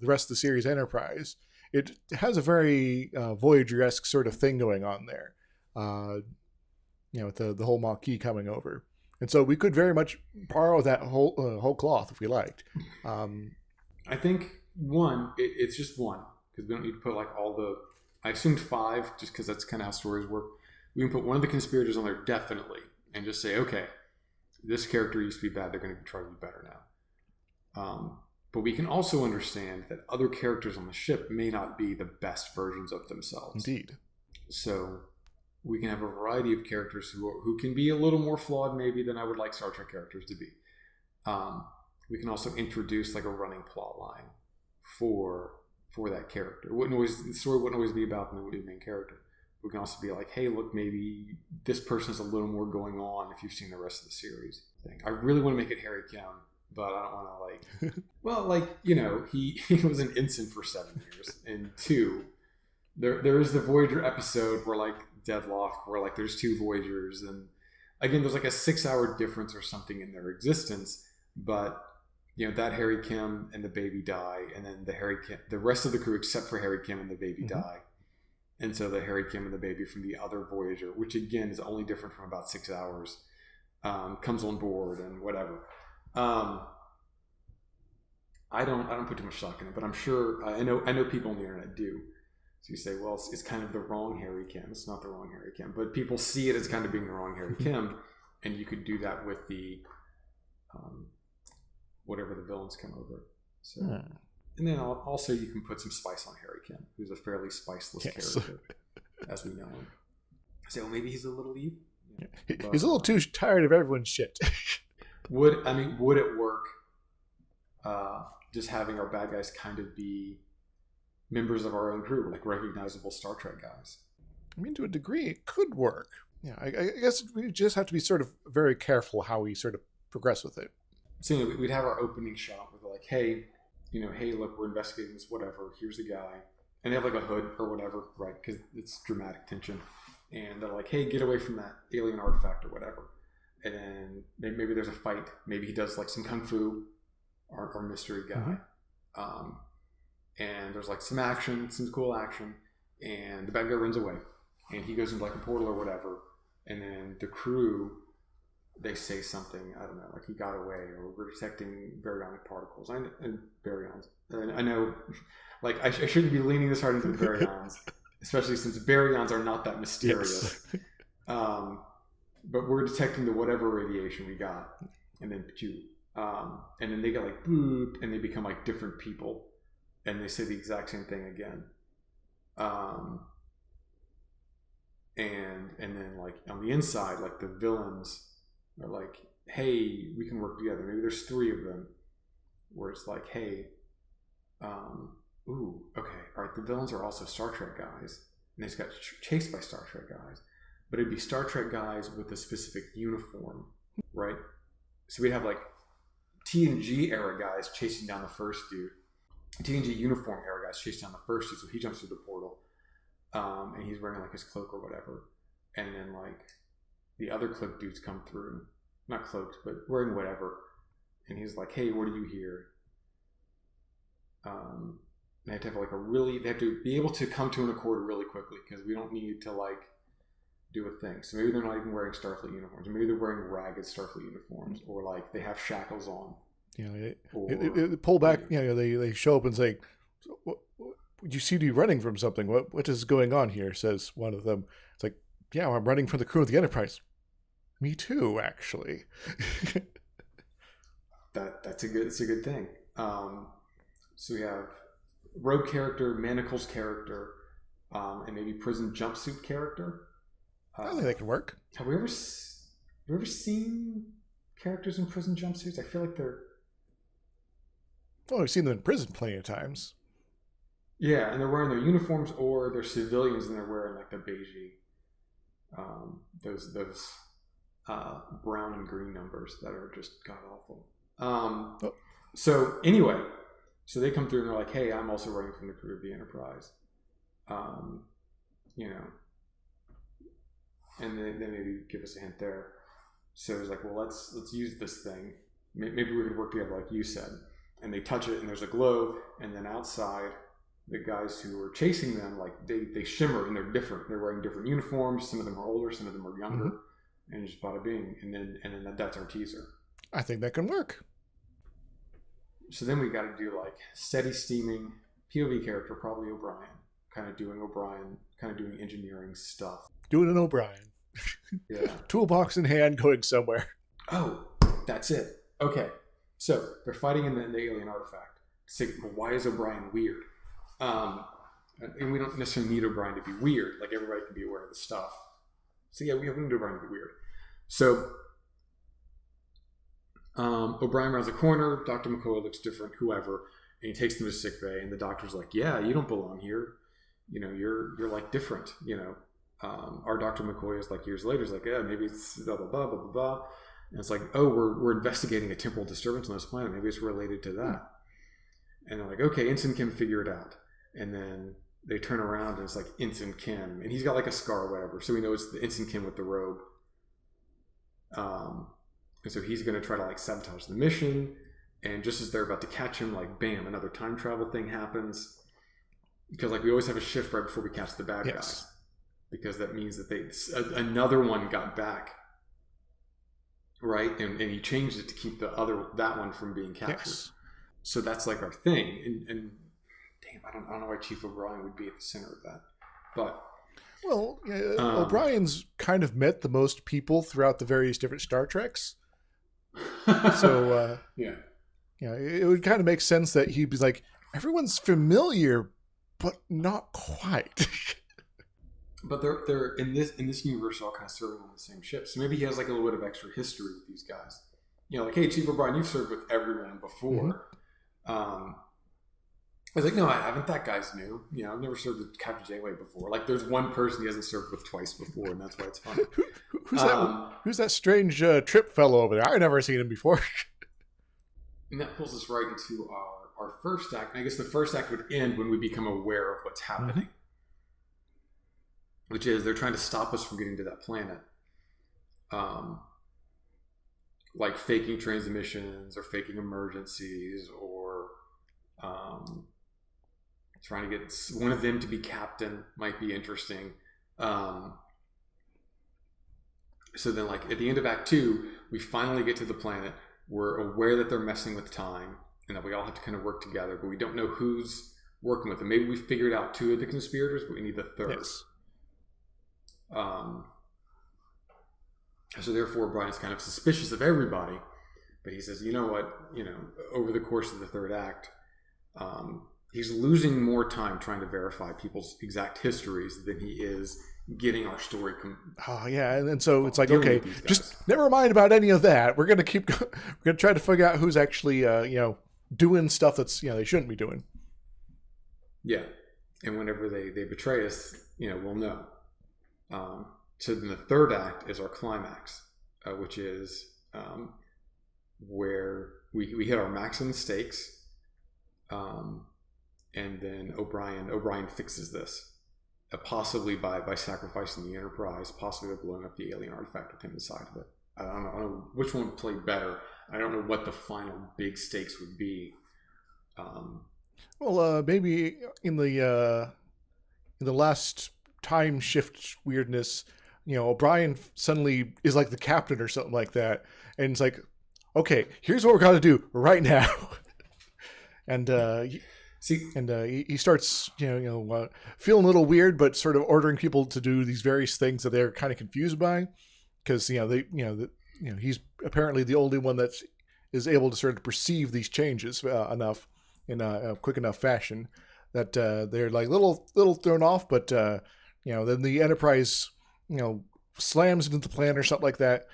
[SPEAKER 1] the rest of the series Enterprise, it has a very Voyager-esque sort of thing going on there. Uh, with the whole Maquis coming over, and so we could very much borrow that whole cloth if we liked.
[SPEAKER 2] I think it's just one because we don't need to put like all the. I assumed five just because that's kind of how stories work. We can put one of the conspirators on there definitely, and just say, okay, this character used to be bad. They're going to try to be better now. But we can also understand that other characters on the ship may not be the best versions of themselves.
[SPEAKER 1] Indeed.
[SPEAKER 2] So we can have a variety of characters who can be a little more flawed maybe than I would like Star Trek characters to be. We can also introduce like a running plot line for that character. The story wouldn't always be about the main character. We can also be like, hey, look, maybe this person has a little more going on if you've seen the rest of the series. I really want to make it Harry Kim, but I don't want to he was an ensign for 7 years, and 2, there is the Voyager episode where like Deadlock, where like there's 2 Voyagers, and again there's like a 6-hour difference or something in their existence, but that Harry Kim and the baby die, and then the rest of the crew except for Harry Kim and the baby die. And so the Harry Kim and the baby from the other Voyager, which again is only different from about 6 hours, comes on board and whatever. I don't put too much stock in it, but I'm sure I know people on the internet do. So you say, well, it's kind of the wrong Harry Kim. It's not the wrong Harry Kim, but people see it as kind of being the wrong Harry Kim, and you could do that with the whatever the villains come over. So. And then also you can put some spice on Harry Kim, who's a fairly spiceless character, as we know him. So maybe he's a little evil.
[SPEAKER 1] He's a little too tired of everyone's shit.
[SPEAKER 2] Would it work? Just having our bad guys kind of be members of our own crew, like recognizable Star Trek guys.
[SPEAKER 1] I mean, to a degree, it could work. Yeah, I guess we just have to be sort of very careful how we sort of progress with it.
[SPEAKER 2] So we'd have our opening shot with like, hey, hey, look, we're investigating this, whatever. Here's the guy. And they have like a hood or whatever, right? Because it's dramatic tension. And they're like, hey, get away from that alien artifact or whatever. And then maybe there's a fight. Maybe he does like some kung fu, our mystery guy. Mm-hmm. And there's like some action, some cool action. And the bad guy runs away. And he goes into like a portal or whatever. And then the crew, they say something, I don't know, like he got away, or we're detecting baryonic particles. And baryons. And I know, like, I shouldn't be leaning this hard into the baryons, especially since baryons are not that mysterious. Yes. But we're detecting the whatever radiation we got, and then and then they get like booped, and they become like different people, and they say the exact same thing again. And then like on the inside, like the villains are like, hey, we can work together. Maybe there's 3 of them where it's like, hey, okay, all right, the villains are also Star Trek guys, and they just got chased by Star Trek guys, but it'd be Star Trek guys with a specific uniform, right? So we'd have like TNG era guys chasing down the first dude, TNG uniform era guys chasing down the first dude, so he jumps through the portal, and he's wearing like his cloak or whatever, and then like the other cloaked dudes come through, not cloaked, but wearing whatever. And he's like, hey, what are you here? And they have to have like they have to be able to come to an accord really quickly, because we don't need to like do a thing. So maybe they're not even wearing Starfleet uniforms, or maybe they're wearing ragged Starfleet uniforms, or like they have shackles on.
[SPEAKER 1] They pull back, they show up and say, you seem to be running from something. What is going on here? Says one of them. It's like, yeah, I'm running from the crew of the Enterprise. Me too, actually.
[SPEAKER 2] That's a good thing. So we have rogue character, manacles character, and maybe prison jumpsuit character.
[SPEAKER 1] I think that can work.
[SPEAKER 2] Have we ever seen characters in prison jumpsuits? I feel like they're.
[SPEAKER 1] Oh, we've seen them in prison plenty of times.
[SPEAKER 2] Yeah, and they're wearing their uniforms, or they're civilians and they're wearing like the beige. Those brown and green numbers that are just god awful. So anyway, so they come through and they're like, hey, I'm also running from the crew of the Enterprise. And they maybe give us a hint there. So he's like, well, let's use this thing. Maybe we could work together, like you said. And they touch it, and there's a glow. And then outside, the guys who are chasing them, like they shimmer, and they're different. They're wearing different uniforms. Some of them are older, some of them are younger, and just bada bing. And then that's our teaser.
[SPEAKER 1] I think that can work.
[SPEAKER 2] So then we got to do like steady steaming POV character, probably O'Brien, kind of doing engineering stuff.
[SPEAKER 1] Doing an O'Brien.
[SPEAKER 2] Yeah.
[SPEAKER 1] Toolbox in hand, going somewhere.
[SPEAKER 2] Oh, that's it. Okay. So they're fighting in the alien artifact. So, well, why is O'Brien weird? And we don't necessarily need O'Brien to be weird. Like, everybody can be aware of the stuff. So yeah, we don't need O'Brien to be weird. So O'Brien rounds the corner. Dr. McCoy looks different, whoever, and he takes them to sickbay. And the doctor's like, "Yeah, you don't belong here. You know, you're like different. You know, our Dr. McCoy is like years later. He's like, yeah, maybe it's blah blah blah blah blah blah." And it's like, "Oh, we're investigating a temporal disturbance on this planet. Maybe it's related to that." And they're like, "Okay, Ensign Kim, figure it out." And then they turn around and it's like Ensign Kim, and he's got like a scar or whatever, so we know it's the Ensign Kim with the robe. And so he's going to try to like sabotage the mission. And just as they're about to catch him, like bam, another time travel thing happens. Because like we always have a shift right before we catch the bad guys, because that means that another one got back, right? And he changed it to keep that one from being captured. Yes. So that's like our thing. And damn, I don't know why Chief O'Brien would be at the center of that, but.
[SPEAKER 1] Well, O'Brien's kind of met the most people throughout the various different Star Treks. So, it would kind of make sense that he'd be like, everyone's familiar, but not quite.
[SPEAKER 2] But they're in this universe all kind of serving on the same ship. So maybe he has like a little bit of extra history with these guys. You know, like, hey, Chief O'Brien, you've served with everyone before. I was like, no, I haven't. That guy's new. You know, I've never served with Captain Janeway before. Like, there's one person he hasn't served with twice before, and that's why it's funny.
[SPEAKER 1] Who's that strange Trip fellow over there? I've never seen him before.
[SPEAKER 2] And that pulls us right into our first act. And I guess the first act would end when we become aware of what's happening, which is they're trying to stop us from getting to that planet. Like faking transmissions or faking emergencies or trying to get one of them to be captain might be interesting. So then, like, at the end of Act 2, we finally get to the planet. We're aware that they're messing with time and that we all have to kind of work together, but we don't know who's working with them. Maybe we figured out 2 of the conspirators, but we need the 3rd. Yes. So therefore, Brian's kind of suspicious of everybody, but he says, you know what, over the course of the 3rd act, he's losing more time trying to verify people's exact histories than he is getting our story.
[SPEAKER 1] And so it's like, okay, just never mind about any of that. We're gonna we're gonna try to figure out who's actually doing stuff that's they shouldn't be doing. Yeah,
[SPEAKER 2] and whenever they betray us, we'll know. So then the 3rd act is our climax, which is where we hit our maximum stakes, and then O'Brien fixes this, possibly by sacrificing the Enterprise, possibly by blowing up the alien artifact with him inside of it. I don't know which one played better. I don't know what the final big stakes would be.
[SPEAKER 1] Maybe in the last time shift weirdness, O'Brien suddenly is like the captain or something like that, and it's like, okay, here's what we're gonna do right now. And he starts feeling a little weird, but sort of ordering people to do these various things that they're kind of confused by, because he's apparently the only one that is able to sort of perceive these changes enough in a quick enough fashion that they're like little thrown off, but then the Enterprise slams into the planet or something like that,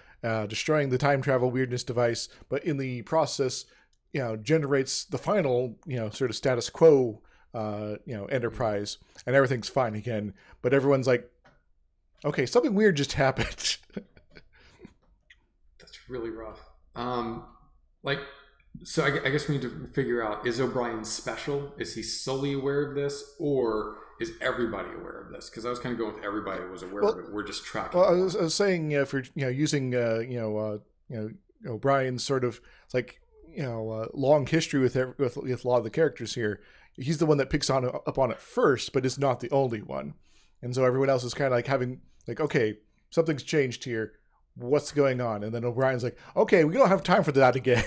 [SPEAKER 1] destroying the time travel weirdness device, but in the process generates the final sort of status quo Enterprise, and everything's fine again, but everyone's like, okay, something weird just happened.
[SPEAKER 2] That's really rough. So I guess we need to figure out, is O'Brien special? Is he solely aware of this, or is everybody aware of this? Because I was kind of going with everybody was aware of it. We're just tracking.
[SPEAKER 1] Well, I was saying if you're using O'Brien's sort of like long history with a lot of the characters here. He's the one that picks up on it first, but is not the only one. And so everyone else is kind of like having like, okay, something's changed here. What's going on? And then O'Brien's like, okay, we don't have time for that again.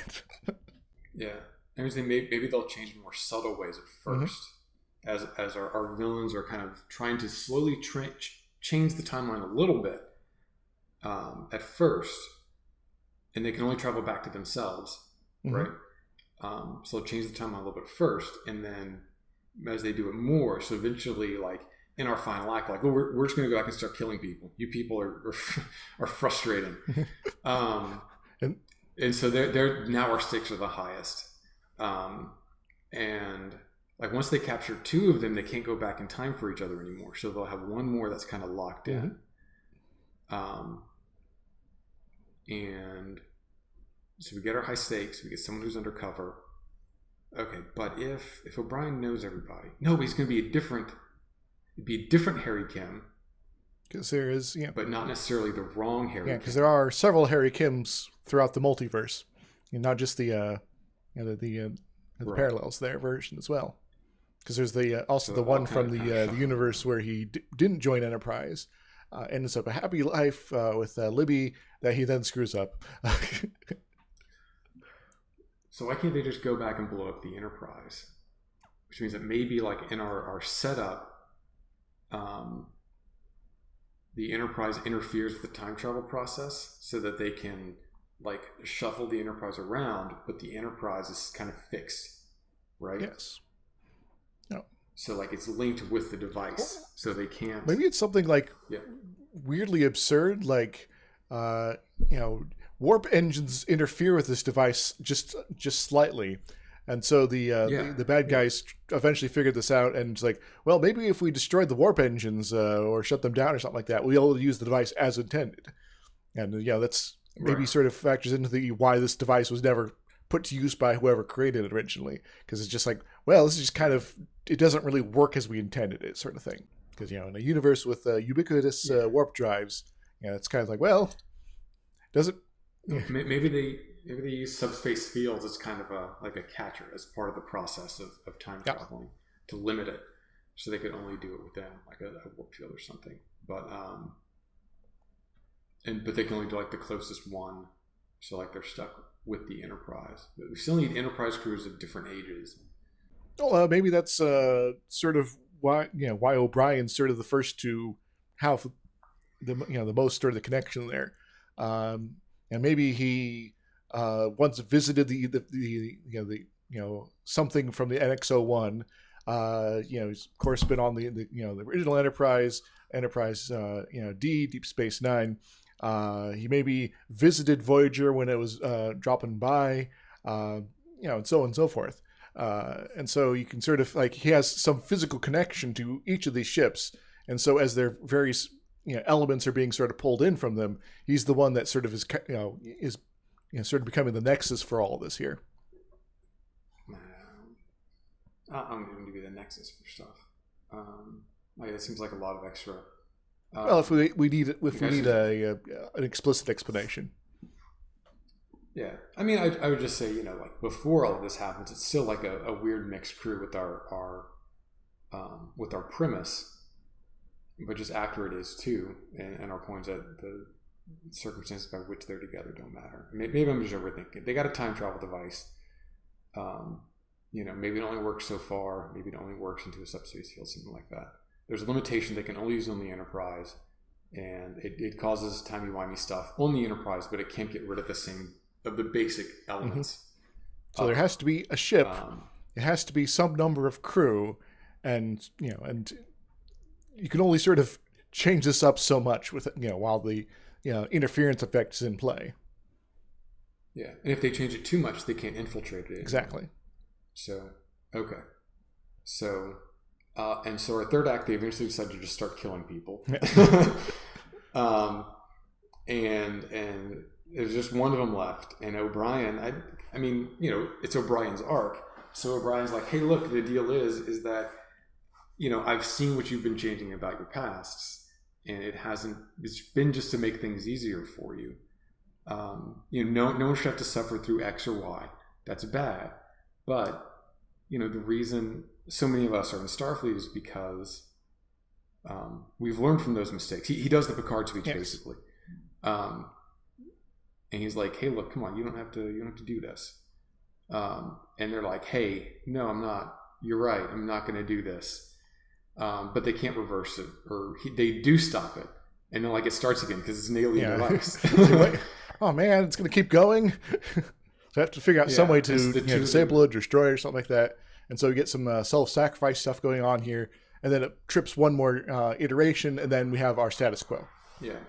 [SPEAKER 2] Yeah. I was thinking maybe they'll change in more subtle ways at first, as our villains are kind of trying to slowly change the timeline a little bit at first, and they can only travel back to themselves, right? So they'll change the timeline a little bit first, and then as they do it more, so eventually, like in our final act, like, well, we're just going to go back and start killing people. You people are frustrating, and so they're now our stakes are the highest. And like once they capture 2 of them, they can't go back in time for each other anymore. So they'll have one more that's kind of locked in. And so we get our high stakes. We get someone who's undercover. Okay, but if O'Brien knows everybody, no, but he's going to be it'd be a different Harry Kim.
[SPEAKER 1] Because there is,
[SPEAKER 2] but not necessarily the wrong Harry.
[SPEAKER 1] Yeah, because there are several Harry Kims throughout the multiverse, and not just the parallels there version as well. Because there's the one from the universe where he didn't join Enterprise, ends up a happy life with Libby that he then screws up.
[SPEAKER 2] So why can't they just go back and blow up the Enterprise? Which means that maybe like in our setup, the Enterprise interferes with the time travel process so that they can like shuffle the Enterprise around, but the Enterprise is kind of fixed, right?
[SPEAKER 1] Yes. No.
[SPEAKER 2] So like it's linked with the device, so they can't.
[SPEAKER 1] Maybe it's something like weirdly absurd, like warp engines interfere with this device just slightly, and so the bad guys eventually figured this out, and it's like, well, maybe if we destroyed the warp engines or shut them down or something like that, we'll be able to use the device as intended, and that's. Maybe sort of factors into why this device was never put to use by whoever created it originally. Because it's just like, well, this is just kind of, it doesn't really work as we intended it, sort of thing. Because, in a universe with ubiquitous warp drives, it's kind of like, well, does it...
[SPEAKER 2] Maybe they use subspace fields as kind of like a catcher as part of the process of time traveling to limit it. So they could only do it with them, like a warp field or something. But they can only do like the closest one, so like they're stuck with the Enterprise. But we still need Enterprise crews of different ages.
[SPEAKER 1] Well, maybe that's sort of why O'Brien's sort of the first to have the most sort of the connection there, and maybe he once visited the something from the NX-01. He's of course been on the original Enterprise D, Deep Space Nine. He maybe visited Voyager when it was dropping by, and so on and so forth. And so you can sort of like he has some physical connection to each of these ships, and so as their various elements are being sort of pulled in from them, he's the one that sort of is sort of becoming the nexus for all of this here.
[SPEAKER 2] I'm going to be the nexus for stuff. It seems like a lot of extra.
[SPEAKER 1] Well, if we need an explicit explanation.
[SPEAKER 2] Yeah, I mean, I would just say like before all of this happens, it's still like a weird mixed crew with our premise, but just after it is too, and our points that the circumstances by which they're together don't matter. Maybe I'm just overthinking. They got a time travel device. Maybe it only works so far. Maybe it only works into a subspace field, something like that. There's a limitation they can only use on the Enterprise, and it causes timey-wimey stuff on the Enterprise, but it can't get rid of the basic elements.
[SPEAKER 1] So there has to be a ship. It has to be some number of crew, and and you can only sort of change this up so much with while the interference effect is in play.
[SPEAKER 2] Yeah, and if they change it too much, they can't infiltrate it anymore.
[SPEAKER 1] Exactly.
[SPEAKER 2] So okay, so. And so our third act, they eventually decided to just start killing people. And there's just one of them left. And O'Brien, I mean, it's O'Brien's arc. So O'Brien's like, hey, look, the deal is that I've seen what you've been changing about your pasts, and it's been just to make things easier for you. No one should have to suffer through X or Y. That's bad. But, the reason so many of us are in Starfleet is because we've learned from those mistakes. He does the Picard speech, yes, basically. And he's like, hey, look, come on, you don't have to do this. And they're like, hey, no, I'm not. You're right. I'm not going to do this. But they can't reverse it, or they do stop it. And then it starts again because it's an alien device.
[SPEAKER 1] Oh man, it's going to keep going. So I have to figure out some way to disable it, destroy it, or something like that. And so we get some self-sacrifice stuff going on here, and then it trips one more iteration, and then we have our status quo.
[SPEAKER 2] Yeah.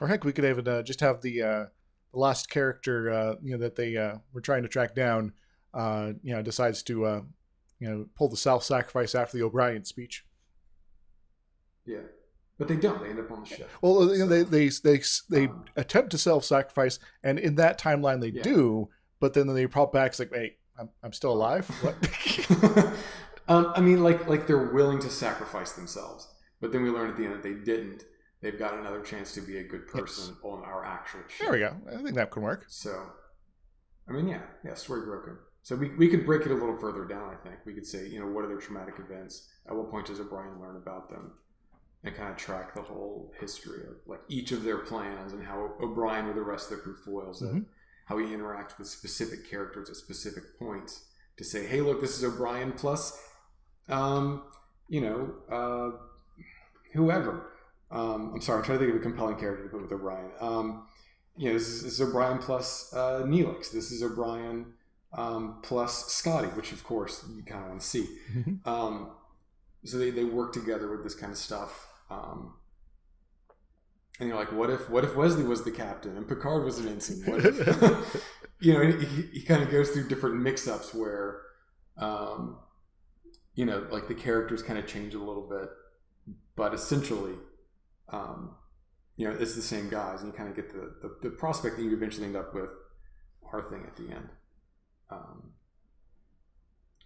[SPEAKER 1] Or heck, we could even just have the last character, that they were trying to track down, decides to, pull the self-sacrifice after the O'Brien speech.
[SPEAKER 2] Yeah. But they don't. They end up on the ship.
[SPEAKER 1] Well, they attempt to self-sacrifice, and in that timeline they do. But then they pop back. It's like, wait, I'm still alive. What?
[SPEAKER 2] They're willing to sacrifice themselves, but then we learn at the end that they didn't. They've got another chance to be a good person on our actual ship.
[SPEAKER 1] There we go. I think that could work.
[SPEAKER 2] So, story broken. So we could break it a little further down. I think we could say, what are their traumatic events? At what point does O'Brien learn about them? And kind of track the whole history of each of their plans and how O'Brien with the rest of the crew foils it, how he interacts with specific characters at specific points to say, hey, look, this is O'Brien plus, whoever. I'm sorry, I'm trying to think of a compelling character to put with O'Brien. This is O'Brien plus Neelix. This is O'Brien plus Scotty, which of course you kind of want to see. So they work together with this kind of stuff. And you're like, what if Wesley was the captain and Picard was an ensign? What if, he kind of goes through different mix-ups where, the characters kind of change a little bit, but essentially, it's the same guys, and you kind of get the prospect that you eventually end up with our thing at the end.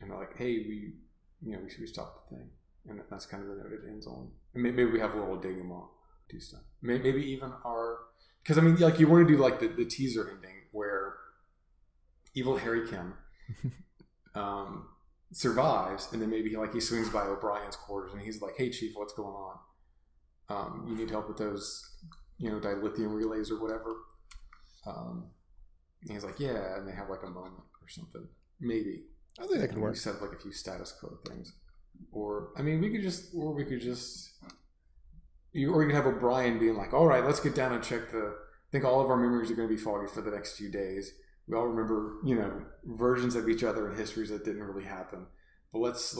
[SPEAKER 2] And they're like, hey, we stopped the thing. And that's kind of the note it ends on. And maybe we have a little denouement do stuff. Maybe even because you want to do the teaser ending where evil Harry Kim survives, and then maybe he swings by O'Brien's quarters and he's like, hey chief, what's going on? You need help with those dilithium relays or whatever. And he's like, yeah, and they have a moment or something. Maybe
[SPEAKER 1] I think that could work.
[SPEAKER 2] We said a few status quo things. Or we could you could have O'Brien being like, all right, let's get down and check I think all of our memories are going to be foggy for the next few days. We all remember, versions of each other and histories that didn't really happen. But let's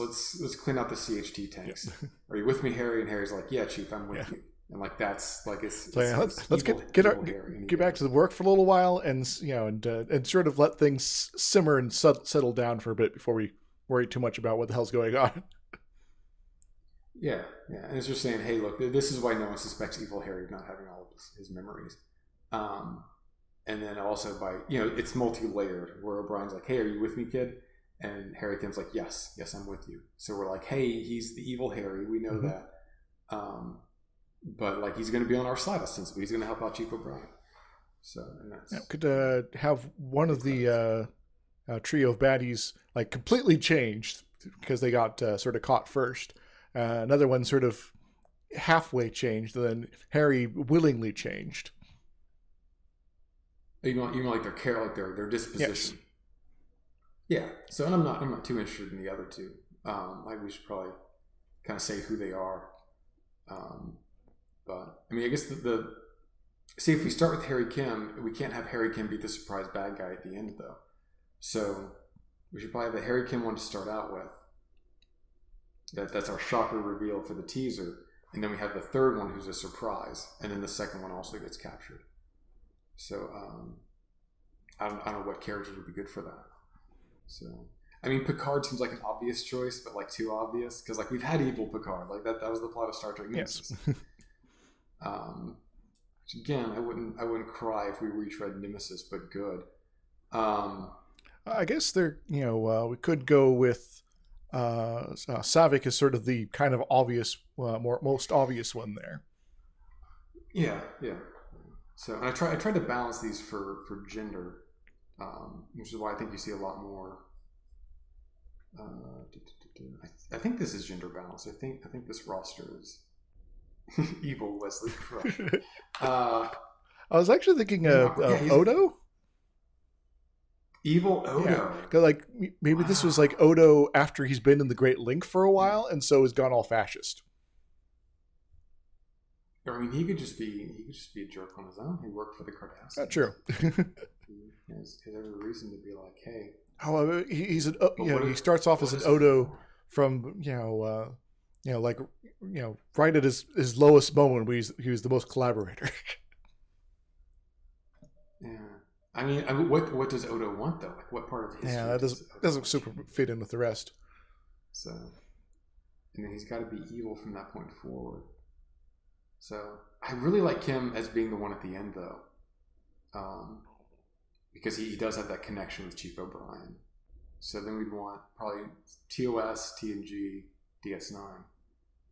[SPEAKER 2] clean out the CHT tanks. Yeah. Are you with me, Harry? And Harry's like, yeah, chief, I'm with you. And that's
[SPEAKER 1] let's get back to the work for a little while and sort of let things simmer and settle down for a bit before we worry too much about what the hell's going on.
[SPEAKER 2] Yeah. And it's just saying, hey, look, this is why no one suspects evil Harry of not having all of his memories. And then also by, it's multi-layered, where O'Brien's like, hey, are you with me, kid? And Harry Kim's like, yes, I'm with you. So we're like, hey, he's the evil Harry. We know that. But he's going to be on our side ostensibly. He's going to help out Chief O'Brien. So, and that's...
[SPEAKER 1] could have one of the trio of baddies completely changed because they got sort of caught first. Another one sort of halfway changed, and then Harry willingly changed.
[SPEAKER 2] You want their disposition. Yes. Yeah. So, and I'm not too interested in the other two. We should probably kind of say who they are. But I guess see, if we start with Harry Kim, we can't have Harry Kim beat the surprise bad guy at the end, though. So we should probably have the Harry Kim one to start out with. That's our shocker reveal for the teaser, and then we have the third one who's a surprise, and then the second one also gets captured. So I don't know what characters would be good for that. So Picard seems like an obvious choice, but too obvious because we've had evil Picard. That was the plot of Star Trek Nemesis. Yes. Which again, I wouldn't cry if we retread Nemesis, but good.
[SPEAKER 1] I guess we could go with Savick is sort of the kind of obvious, most obvious one there.
[SPEAKER 2] Yeah, yeah. So and I tried to balance these for gender, which is why I think you see a lot more. I think this is gender balance. I think this roster is evil Wesley Crusher.
[SPEAKER 1] I was actually thinking of Odo.
[SPEAKER 2] Evil Odo.
[SPEAKER 1] Yeah, like maybe this was like Odo after he's been in the Great Link for a while, and so has gone all fascist.
[SPEAKER 2] I mean, he could just be a jerk on his own. He worked for the Cardassians.
[SPEAKER 1] Not true.
[SPEAKER 2] He has every reason to be like, hey.
[SPEAKER 1] However, he's an he starts off as an Odo from right at his lowest moment when he was the most collaborator.
[SPEAKER 2] Yeah. I mean, what does Odo want though? Like, what part of history?
[SPEAKER 1] Yeah, that doesn't super fit in with the rest.
[SPEAKER 2] So, and then he's got to be evil from that point forward. So, I really like him as being the one at the end though, because he does have that connection with Chief O'Brien. So then we'd want probably TOS, TNG, DS9.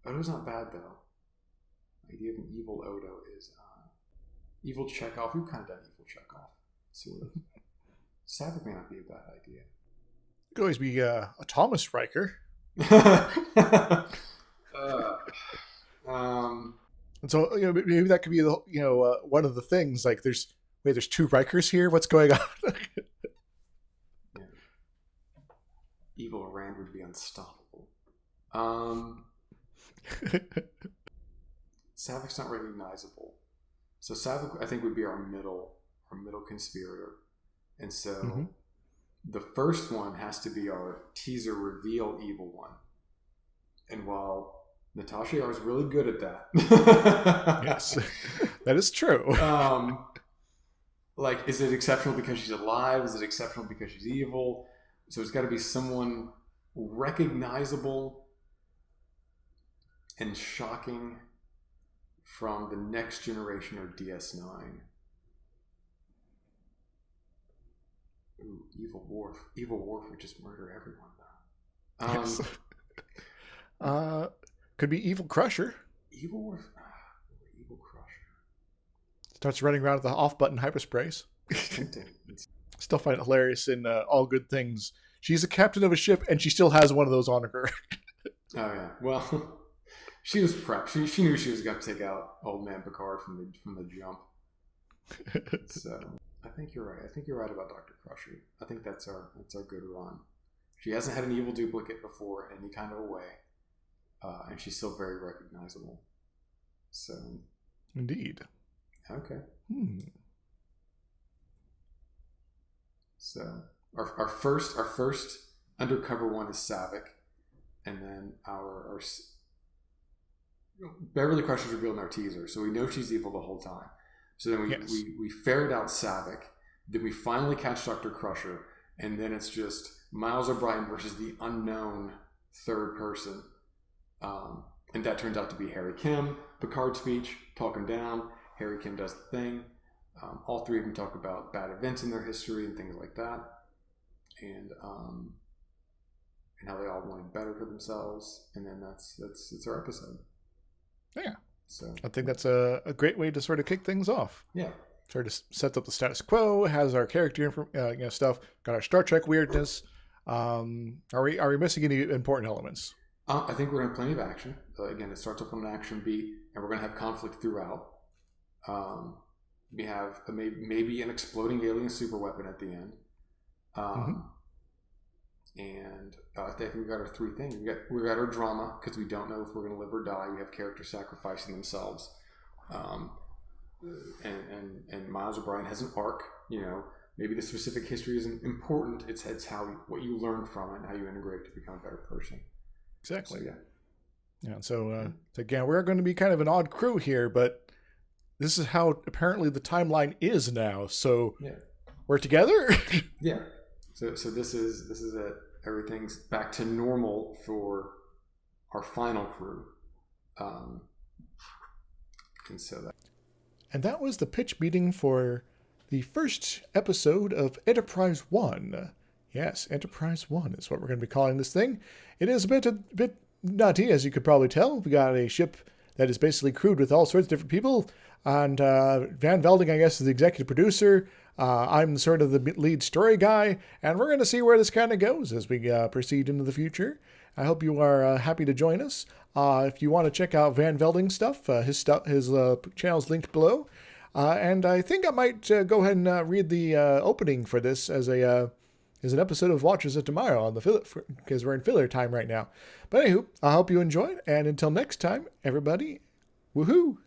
[SPEAKER 2] Odo's not bad though. The idea of an evil Odo is evil Chekhov. We've kind of done evil Chekhov. Sort of. Savick may not be a bad idea.
[SPEAKER 1] It could always be a Thomas Riker. And so maybe that could be one of the things. Like there's two Rikers here. What's going on?
[SPEAKER 2] Yeah. Evil Rand would be unstoppable. Savick's not recognizable. So Savick, I think, would be our middle conspirator. And so the first one has to be our teaser reveal evil one. And while Natasha Yar is really good at that.
[SPEAKER 1] Yes, that is true.
[SPEAKER 2] Like, is it exceptional because she's alive? Is it exceptional because she's evil? So it's got to be someone recognizable and shocking from the Next Generation or DS9. Ooh, Evil Worf. Evil Worf would just murder everyone, though.
[SPEAKER 1] Yes. Could be Evil Crusher.
[SPEAKER 2] Evil Worf. Evil Crusher.
[SPEAKER 1] Starts running around with the off-button hypersprays. Still find it hilarious in All Good Things. She's a captain of a ship, and she still has one of those on her.
[SPEAKER 2] Oh, yeah. Well, she was prepped. She knew she was going to take out Old Man Picard from the jump. So I think you're right. I think you're right about Dr. Crusher. I think that's our good run. She hasn't had an evil duplicate before in any kind of a way, and she's still very recognizable. So,
[SPEAKER 1] indeed.
[SPEAKER 2] Okay. So our first undercover one is Savick, and then our Beverly Crusher's revealed in our teaser, so we know she's evil the whole time. So then we ferret out Savick, then we finally catch Dr. Crusher, and then it's just Miles O'Brien versus the unknown third person. And that turns out to be Harry Kim. Picard speech, talk him down. Harry Kim does the thing. All three of them talk about bad events in their history and things like that. And how they all wanted better for themselves. And then that's our episode.
[SPEAKER 1] Yeah.
[SPEAKER 2] So
[SPEAKER 1] I think that's a great way to sort of kick things off.
[SPEAKER 2] Yeah.
[SPEAKER 1] Sort of sets up the status quo, has our character stuff, got our Star Trek weirdness. Are we missing any important elements?
[SPEAKER 2] I think we're going to have plenty of action. Again, it starts off on an action beat, and we're going to have conflict throughout. We have maybe an exploding alien superweapon at the end. And I think we've got our three things. We got our drama, because we don't know if we're going to live or die. We have characters sacrificing themselves. And Miles O'Brien has an arc. Maybe the specific history isn't important. It's what you learn from it and how you integrate it to become a better person.
[SPEAKER 1] Exactly.
[SPEAKER 2] So,
[SPEAKER 1] yeah. So again, we're going to be kind of an odd crew here, but this is how apparently the timeline is now. So we're together.
[SPEAKER 2] Yeah. So this is it. Everything's back to normal for our final crew.
[SPEAKER 1] And that was the pitch meeting for the first episode of Enterprise One. Yes, Enterprise One is what we're going to be calling this thing. It is a bit nutty, as you could probably tell. We got a ship that is basically crewed with all sorts of different people, and VanVelding, I guess, is the executive producer. I'm sort of the lead story guy, and we're going to see where this kind of goes as we proceed into the future. I hope you are happy to join us. If you want to check out VanVelding stuff, his channel's linked below. And I think I might go ahead and read the opening for this as an episode of Watchers of Tomorrow on the filler, because we're in filler time right now. But anywho, I hope you enjoyed, and until next time, everybody, woohoo!